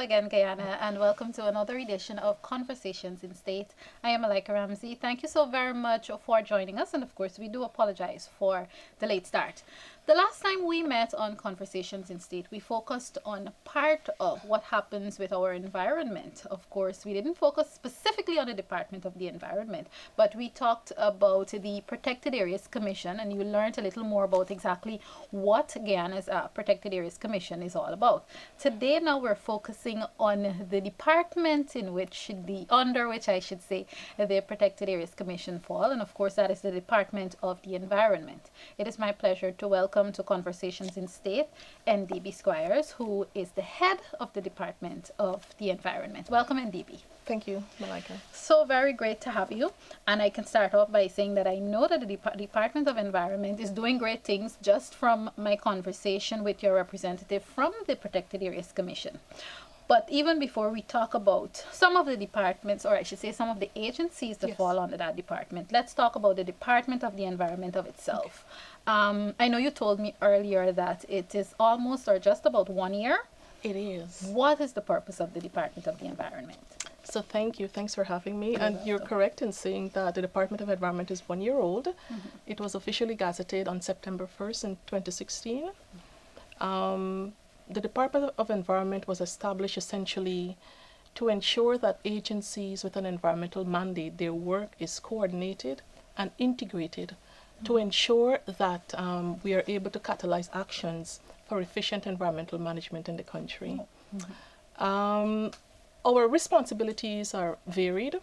again, Guyana, and welcome to another edition of Conversations in State. I am Malika Ramsey. Thank you so very much for joining us, and of course, we do apologize for the late start. The last time we met on Conversations in State, we focused on part of what happens with our environment. Of course, we didn't focus specifically on the Department of the Environment, but we talked about the Protected Areas Commission, and you learned a little more about exactly what Guyana's Protected Areas Commission is all about. Today, now we're focusing on the department under which I should say the Protected Areas Commission fall, and of course that is the Department of the Environment. It is my pleasure to welcome to Conversations in State Ndibi Schwiers, who is the head of the Department of the Environment. Welcome, Ndibi. Thank you, Malika. So very great to have you. And I can start off by saying that I know that the Department of Environment is doing great things just from my conversation with your representative from the Protected Areas Commission. But even before we talk about some of the departments, or I should say some of the agencies that fall under that department, let's talk about the Department of the Environment of itself. Okay. I know you told me earlier that it is almost or just about 1 year. It is. What is the purpose of the Department of the Environment? So thank you. Thanks for having me. And you're correct in saying that the Department of Environment is 1 year old. Mm-hmm. It was officially gazetted on September 1st in 2016. The Department of Environment was established essentially to ensure that agencies with an environmental mandate, their work is coordinated and integrated to ensure that we are able to catalyze actions for efficient environmental management in the country. Mm-hmm. Our responsibilities are varied,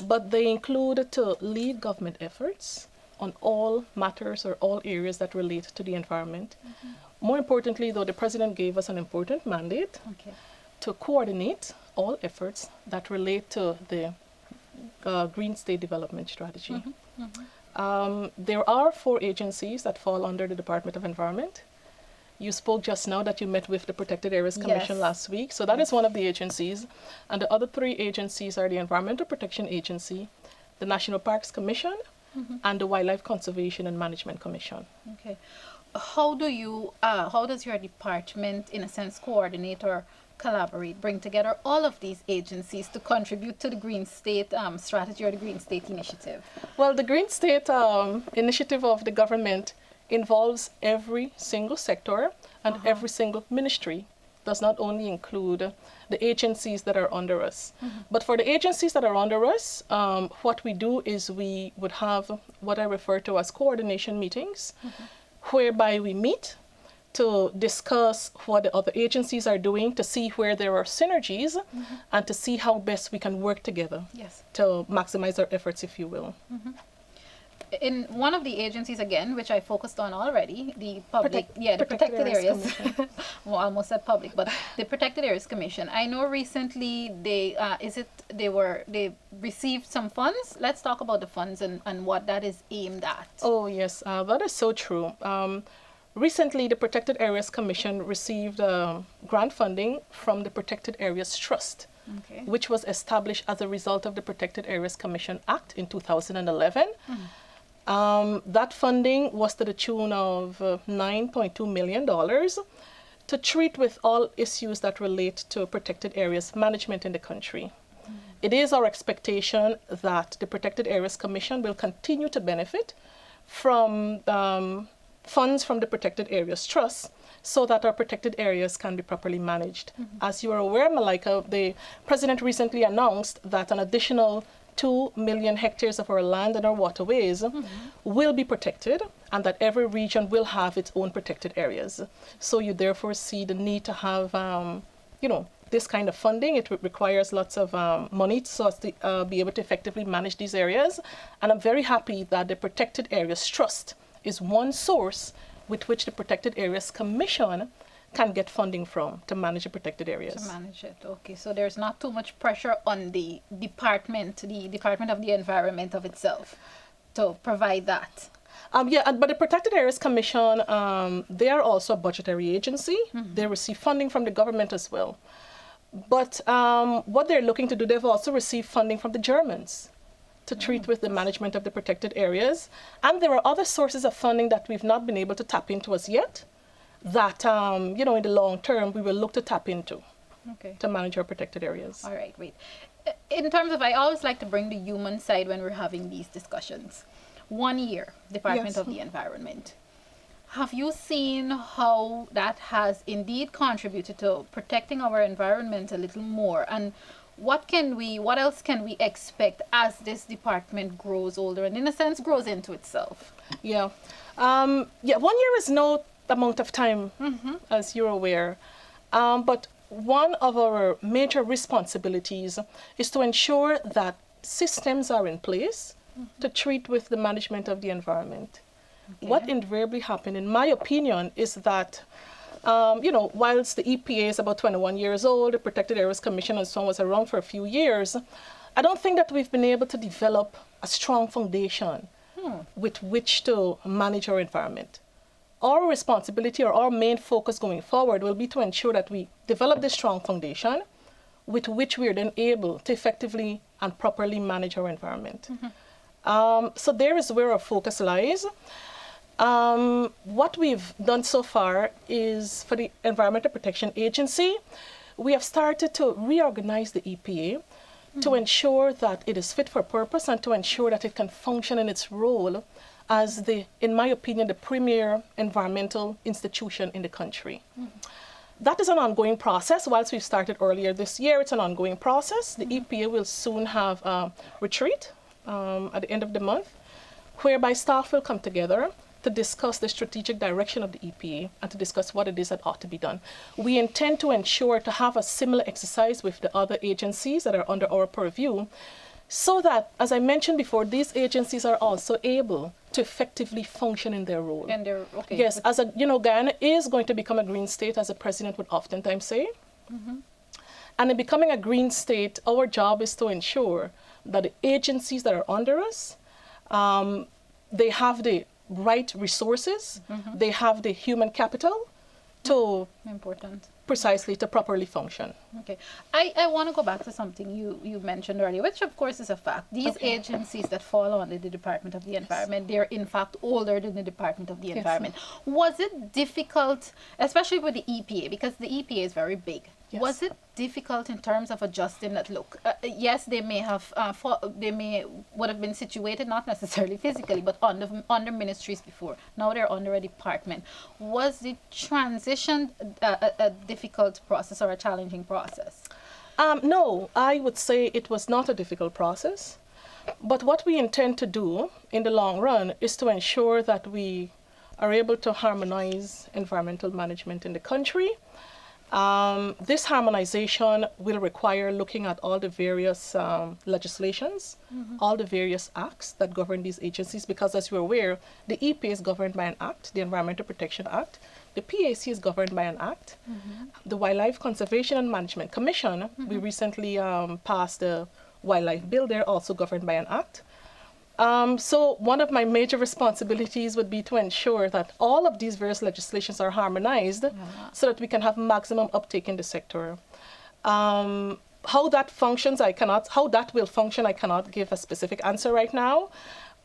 but they include to lead government efforts on all matters or all areas that relate to the environment. Mm-hmm. More importantly, though, the President gave us an important mandate to coordinate all efforts that relate to the Green State Development Strategy. Mm-hmm. Mm-hmm. There are 4 agencies that fall under the Department of Environment. You spoke just now that you met with the Protected Areas Commission last week. So that is one of the agencies. And the other 3 agencies are the Environmental Protection Agency, the National Parks Commission, and the Wildlife Conservation and Management Commission. Okay. How does your department, in a sense, coordinate or collaborate, bring together all of these agencies to contribute to the Green State strategy or the Green State initiative? Well, the Green State initiative of the government involves every single sector and every single ministry. Does not only include the agencies that are under us. But for the agencies that are under us, what we do is we would have what I refer to as coordination meetings, whereby we meet to discuss what the other agencies are doing, to see where there are synergies, and to see how best we can work together to maximize our efforts, if you will. In one of the agencies, again, which I focused on already, the Protected Areas well, I almost said public, but the Protected Areas Commission. I know recently they received some funds. Let's talk about the funds and what that is aimed at. Oh yes, that is so true. Recently, the Protected Areas Commission received grant funding from the Protected Areas Trust, which was established as a result of the Protected Areas Commission Act in 2011. That funding was to the tune of $9.2 million to treat with all issues that relate to protected areas management in the country. It is our expectation that the Protected Areas Commission will continue to benefit from funds from the Protected Areas Trust so that our protected areas can be properly managed. As you are aware, Malika, the President recently announced that an additional 2 million hectares of our land and our waterways will be protected, and that every region will have its own protected areas. So you therefore see the need to have, this kind of funding. It requires lots of money so as to be able to effectively manage these areas. And I'm very happy that the Protected Areas Trust is one source with which the Protected Areas Commission can get funding from to manage the protected areas. To manage it, okay. So there's not too much pressure on the Department of the Environment of itself to provide that. But the Protected Areas Commission, they are also a budgetary agency. They receive funding from the government as well. But what they're looking to do, they've also received funding from the Germans to treat with the management of the protected areas. And there are other sources of funding that we've not been able to tap into as yet that, in the long term, we will look to tap into. to manage our protected areas. All right, great. In terms of, I always like to bring the human side when we're having these discussions. 1 year, Department of the Environment. Have you seen how that has indeed contributed to protecting our environment a little more? And what else can we expect as this department grows older and in a sense grows into itself? Yeah. 1 year is no amount of time, as you're aware. But one of our major responsibilities is to ensure that systems are in place to treat with the management of the environment. Okay. What invariably happened, in my opinion, is that, whilst the EPA is about 21 years old, the Protected Areas Commission and so on was around for a few years, I don't think that we've been able to develop a strong foundation with which to manage our environment. Our responsibility or our main focus going forward will be to ensure that we develop this strong foundation with which we are then able to effectively and properly manage our environment. So there is where our focus lies. What we've done so far is for the Environmental Protection Agency, we have started to reorganize the EPA to ensure that it is fit for purpose and to ensure that it can function in its role as in my opinion, the premier environmental institution in the country. That is an ongoing process. Whilst we started earlier this year, it's an ongoing process. The EPA will soon have a retreat at the end of the month, whereby staff will come together to discuss the strategic direction of the EPA and to discuss what it is that ought to be done. We intend to ensure to have a similar exercise with the other agencies that are under our purview, so that, as I mentioned before, these agencies are also able to effectively function in their role. And they're, okay. Yes, Guyana is going to become a green state, as the president would oftentimes say. And in becoming a green state, our job is to ensure that the agencies that are under us, they have the right resources, they have the human capital to precisely to properly function. Okay, I want to go back to something you mentioned earlier, which of course is a fact. These agencies that fall under the Department of the Environment, they're in fact older than the Department of the Environment. Was it difficult, especially with the EPA, because the EPA is very big? Was it difficult in terms of adjusting that look? Yes, they may have, would have been situated, not necessarily physically, but under ministries before. Now they're under a department. Was the transition a difficult process or a challenging process? No, I would say it was not a difficult process. But what we intend to do in the long run is to ensure that we are able to harmonize environmental management in the country. This harmonization will require looking at all the various legislations, all the various acts that govern these agencies, because as you're aware, the EPA is governed by an act, the Environmental Protection Act. The PAC is governed by an act. The Wildlife Conservation and Management Commission, we recently passed the wildlife bill, they're also governed by an act. So one of my major responsibilities would be to ensure that all of these various legislations are harmonized so that we can have maximum uptake in the sector. How that functions, how that will function, I cannot give a specific answer right now,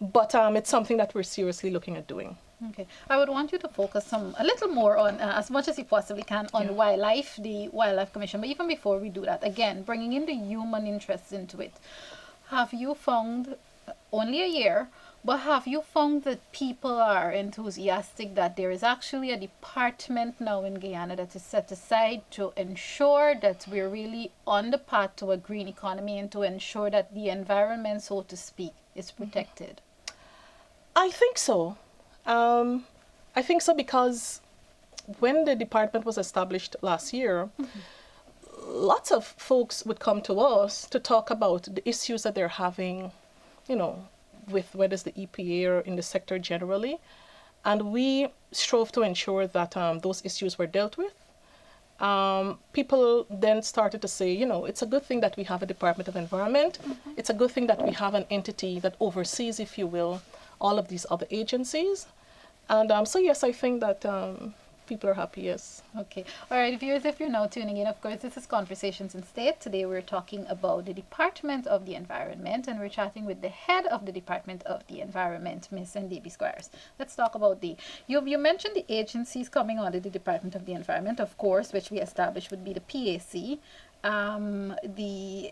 but it's something that we're seriously looking at doing. Okay, I would want you to focus a little more on, as much as you possibly can, on wildlife, the Wildlife Commission. But even before we do that, again, bringing in the human interests into it, have you found, only a year, but have you found that people are enthusiastic that there is actually a department now in Guyana that is set aside to ensure that we're really on the path to a green economy and to ensure that the environment, so to speak, is protected? I think so. I think so because when the department was established last year, lots of folks would come to us to talk about the issues that they're having, with whether it's the EPA or in the sector generally. And we strove to ensure that those issues were dealt with. People then started to say, it's a good thing that we have a Department of Environment. It's a good thing that we have an entity that oversees, if you will, all of these other agencies. And so, yes, I think that People are happy, yes. Okay. All right, viewers, if you're now tuning in, of course, this is Conversations in State. Today we're talking about the Department of the Environment, and we're chatting with the head of the Department of the Environment, Ms. Ndibi Schwiers. Let's talk about you mentioned the agencies coming under the Department of the Environment, of course, which we established would be the PAC, the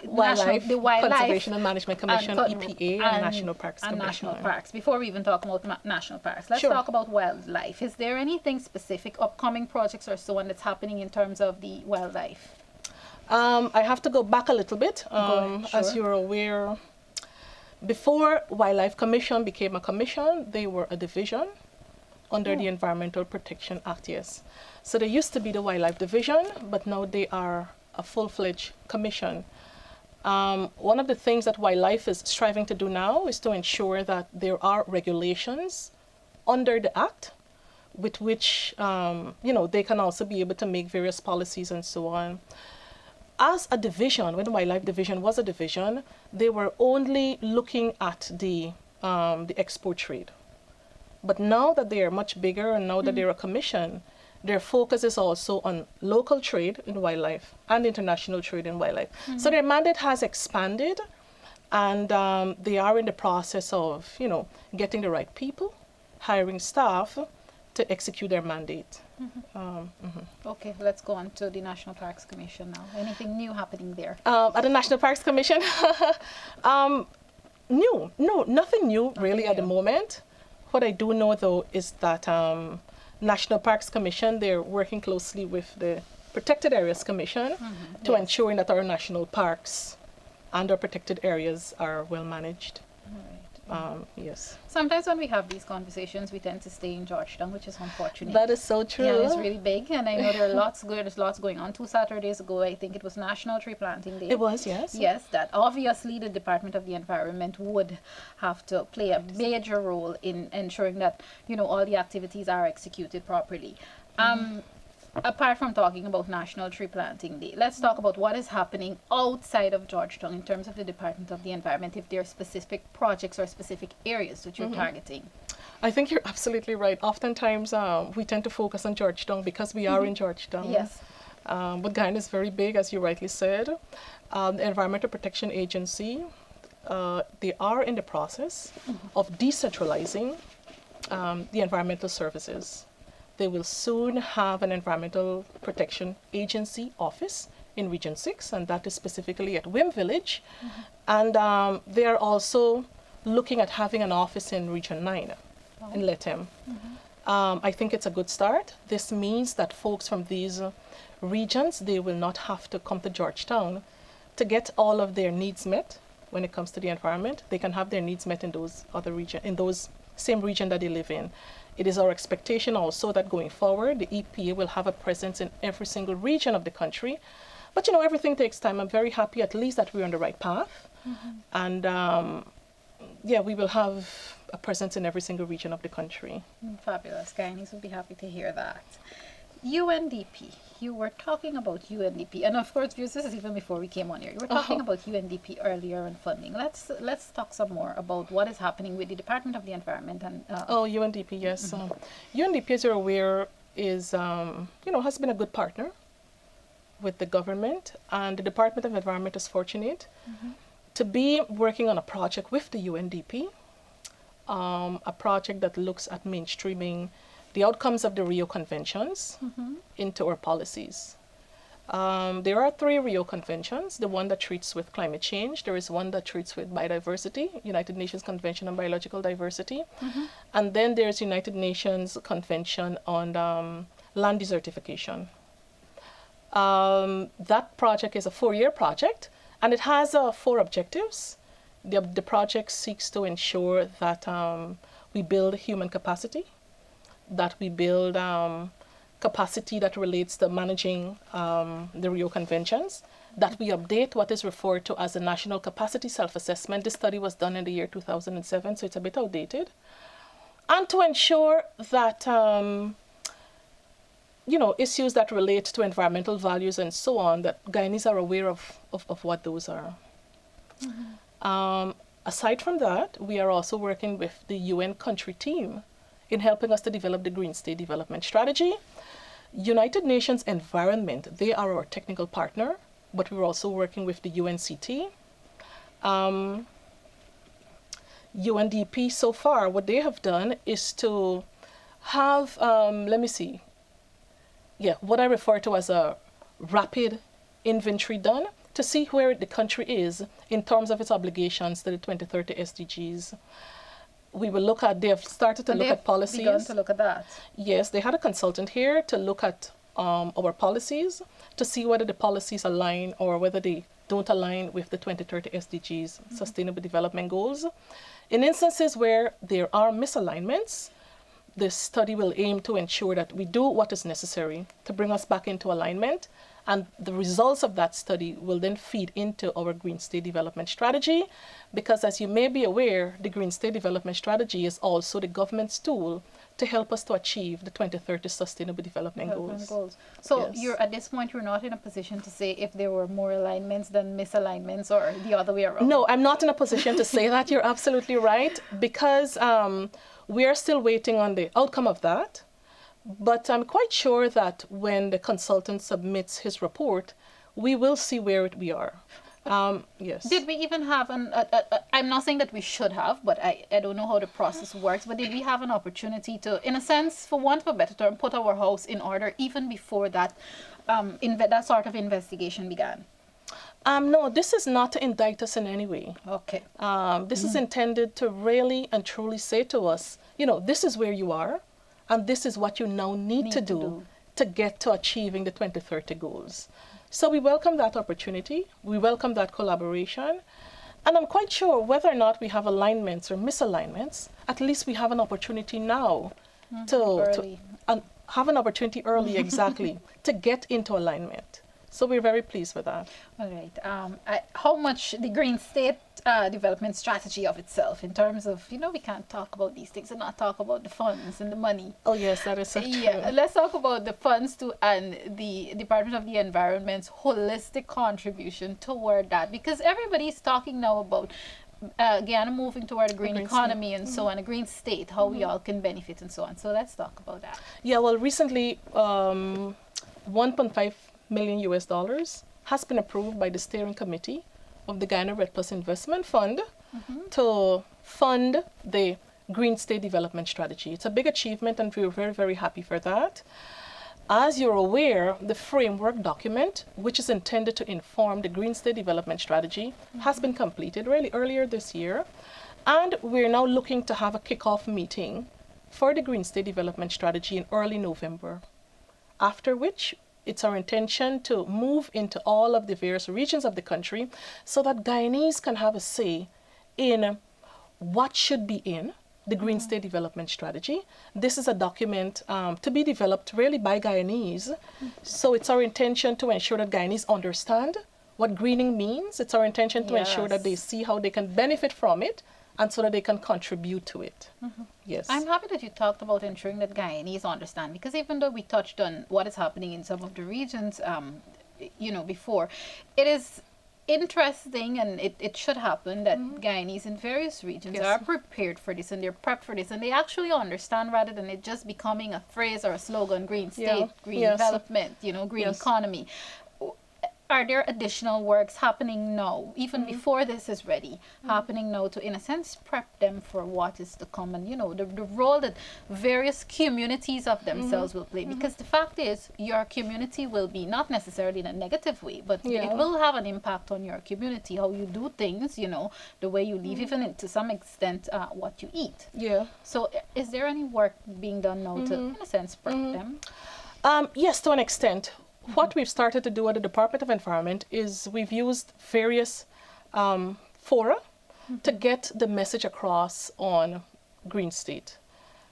Wildlife Wildlife Conservation and Management Commission, EPA, and National Parks and Commission. National Parks. Before we even talk about national parks, let's Sure. talk about wildlife. Is there anything specific, upcoming projects or so on, that's happening in terms of the wildlife? I have to go back a little bit. Sure. As you're aware, before Wildlife Commission became a commission, they were a division under the Environmental Protection Act, yes. So there used to be the Wildlife Division, but now they are a full-fledged commission. One of the things that Wildlife is striving to do now is to ensure that there are regulations under the Act with which, they can also be able to make various policies and so on. As a division, when the Wildlife Division was a division, they were only looking at the export trade. But now that they are much bigger and now that they're a commission, their focus is also on local trade in wildlife and international trade in wildlife. So their mandate has expanded, and they are in the process of, getting the right people, hiring staff to execute their mandate. Okay, let's go on to the National Parks Commission now. Anything new happening there? At the National Parks Commission, nothing new really at the moment. What I do know, though, is that National Parks Commission, they're working closely with the Protected Areas Commission to ensuring that our national parks and our protected areas are well managed. Yes. Sometimes when we have these conversations, we tend to stay in Georgetown, which is unfortunate. That is so true. Yeah, it's really big, and I know there's lots going on. 2 Saturdays ago, I think it was National Tree Planting Day. It was, yes. Yes, that obviously the Department of the Environment would have to play a major role in ensuring that, all the activities are executed properly. Apart from talking about National Tree Planting Day, let's talk about what is happening outside of Georgetown in terms of the Department of the Environment, if there are specific projects or specific areas that you're targeting. I think you're absolutely right. Oftentimes, we tend to focus on Georgetown because we are in Georgetown. Yes. But Guyana is very big, as you rightly said. The Environmental Protection Agency, they are in the process of decentralizing the environmental services. They will soon have an Environmental Protection Agency office in Region 6, and that is specifically at Wim Village. And they are also looking at having an office in Region 9 in Letem. I think it's a good start. This means that folks from these regions, they will not have to come to Georgetown to get all of their needs met when it comes to the environment. They can have their needs met in those other regions, in those same region that they live in. It is our expectation also that going forward, the EPA will have a presence in every single region of the country. But everything takes time. I'm very happy at least that we're on the right path. And we will have a presence in every single region of the country. Fabulous. Guyanese will be happy to hear that. UNDP. You were talking about UNDP, and of course, this is even before we came on here. You were talking about UNDP earlier on funding. Let's talk some more about what is happening with the Department of the Environment and. UNDP, yes. UNDP, as you're aware, is has been a good partner with the government, and the Department of Environment is fortunate to be working on a project with the UNDP, a project that looks at mainstreaming the outcomes of the Rio Conventions into our policies. There are 3 Rio Conventions, the one that treats with climate change, there is one that treats with biodiversity, United Nations Convention on Biological Diversity, and then there's United Nations Convention on land desertification. That project is a 4-year project, and it has 4 objectives. The project seeks to ensure that we build human capacity, that we build capacity that relates to managing the Rio Conventions, that we update what is referred to as a National Capacity Self-Assessment. This study was done in the year 2007, so it's a bit outdated. And to ensure that, issues that relate to environmental values and so on, that Guyanese are aware of what those are. Aside from that, we are also working with the UN country team in helping us to develop the Green State Development Strategy. United Nations Environment, they are our technical partner, but we're also working with the UNCT. UNDP, so far, what they have done is to have, what I refer to as a rapid inventory done to see where the country is in terms of its obligations to the 2030 SDGs. We will look at, they have started to look at policies. Begun to look at that. Yes, they had a consultant here to look at our policies to see whether the policies align or whether they don't align with the 2030 SDGs, Sustainable Development Goals. In instances where there are misalignments, this study will aim to ensure that we do what is necessary to bring us back into alignment, and the results of that study will then feed into our Green State Development Strategy, because as you may be aware, the Green State Development Strategy is also the government's tool to help us to achieve the 2030 Sustainable Development Goals. So yes. You're at this point, you're not in a position to say if there were more alignments than misalignments or the other way around? No, I'm not in a position to say that. You're absolutely right, because we are still waiting on the outcome of that. But I'm quite sure that when the consultant submits his report, we will see where we are. Yes. Did we even have I'm not saying that we should have, but I don't know how the process works, but did we have an opportunity to, in a sense, for want of a better term, put our house in order even before that, that sort of investigation began? No, this is not to indict us in any way. Okay. This is intended to really and truly say to us, this is where you are, and this is what you now need to do to get to achieving the 2030 goals. So we welcome that opportunity. We welcome that collaboration. And I'm quite sure whether or not we have alignments or misalignments, at least we have an opportunity now to have an opportunity early, exactly, to get into alignment. So we're very pleased with that. All right. How much the Green State Development Strategy of itself, in terms of, we can't talk about these things and not talk about the funds and the money. Oh, yes, that is so true. Yeah, let's talk about the funds too, and the Department of the Environment's holistic contribution toward that, because everybody's talking now about Guyana moving toward a green economy and so on, a green state, how we all can benefit and so on. So let's talk about that. Yeah, well, recently, 1.5 million US has been approved by the steering committee of the Guyana Red Plus Investment Fund to fund the Green State Development Strategy. It's a big achievement, and we're very, very happy for that. As you're aware, the framework document, which is intended to inform the Green State Development Strategy, has been completed really earlier this year. And we're now looking to have a kickoff meeting for the Green State Development Strategy in early November, after which it's our intention to move into all of the various regions of the country so that Guyanese can have a say in what should be in the Green State Development Strategy. This is a document to be developed really by Guyanese. So it's our intention to ensure that Guyanese understand what greening means. It's our intention to ensure that they see how they can benefit from it, and so that they can contribute to it. Yes. I'm happy that you talked about ensuring that Guyanese understand, because even though we touched on what is happening in some of the regions, before, it is interesting, and it should happen that Guyanese in various regions are prepared for this, and they're prepped for this, and they actually understand, rather than it just becoming a phrase or a slogan, green state, green development, green economy. Are there additional works happening now, even before this is ready, happening now to, in a sense, prep them for what is to come, and, the role that various communities of themselves will play? Because the fact is, your community will be, not necessarily in a negative way, but it will have an impact on your community, how you do things, the way you live, even to some extent, what you eat. Yeah. So is there any work being done now to, in a sense, prep them? Yes, to an extent. What we've started to do at the Department of Environment is we've used various fora to get the message across on Green State.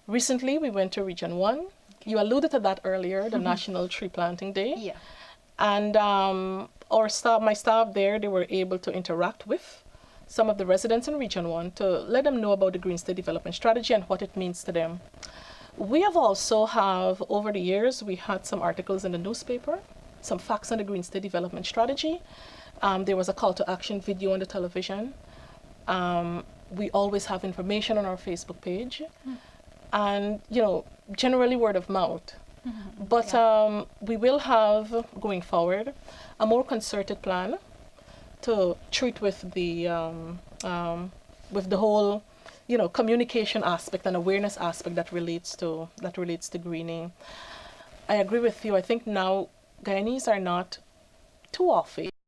Recently, we went to Region 1. You alluded to that earlier, the National Tree Planting Day. Yeah. And my staff there, they were able to interact with some of the residents in Region 1 to let them know about the Green State Development Strategy and what it means to them. We have also over the years, we had some articles in the newspaper, some facts on the Green State Development Strategy. There was a call to action video on the television. We always have information on our Facebook page. and, you know, generally word of mouth. But we will have, going forward, a more concerted plan to treat with the whole, you know, communication aspect and awareness aspect that relates to greening. I agree with you. I think now Guyanese are not too often